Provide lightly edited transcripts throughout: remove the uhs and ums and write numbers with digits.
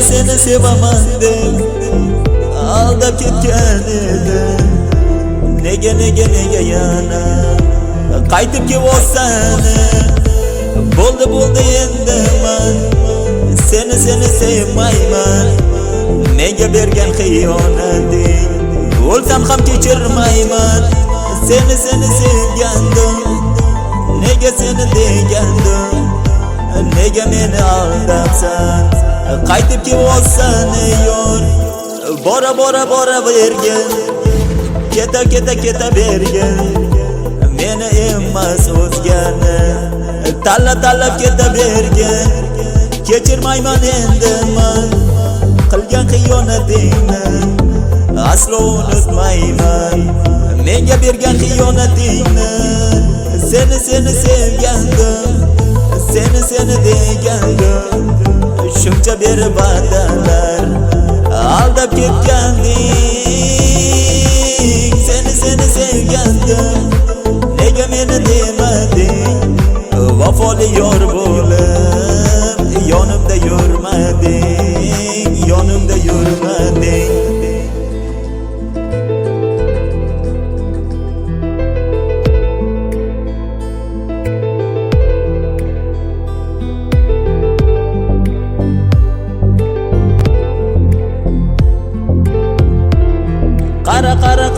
seni sevaman deb aldab ketgan edim. Nega yana qaytib kelibsan? Bo'ldi endi man seni sevmayman. Menga bergan xiyonating o'lsam ham kechirmayman. Seni sevgandim, nega seni degandim. Nega meni aldabsan? Qaytib kelibsan yor. Bora bergin, keta bergin. Meni emas o'zgani tanlab keta bergin. Kechirmayman endi man qilgan xiyonatingni, aslo unutmayman. Menga bergan xiyonatingni, seni sevgandim, seni degandim. Shuncha berib badalar aldab ketganding. Seni sevgandim, nega meni demading? Vafoli yor bo'lib yonimda yurmading.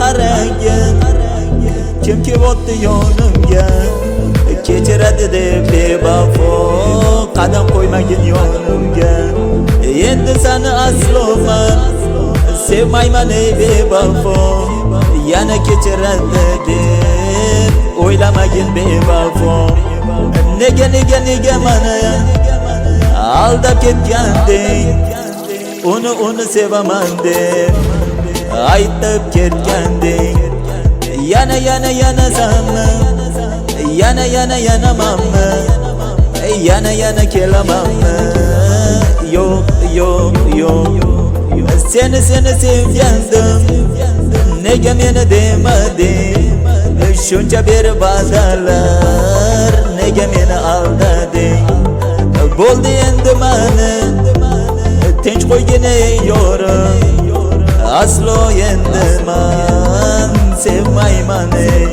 Qaragin, kim kelibdi yonimga? Kechiradi deb bevafo qadam qo'ymagin yonimga. Endi seni aslo men sevmayman ey bevafo. Yana kechiradi deb o'ylamagin bevafo. Nega meni aldab ketganding? Uni sevaman deb aytib ketganding. Yana sanmi? Yana mamma. Yana kelamanmi? Yo'q. Seni sevgandim, nega meni demading? Shuncha berib badalar, nega meni aldading? Bo'ldi endi meni tinch qo'ygin ey yorim. Aslo endi man sevmayman ey.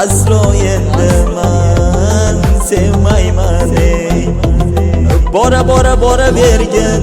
Aslo endi man sevmayman ey. Bora bergin,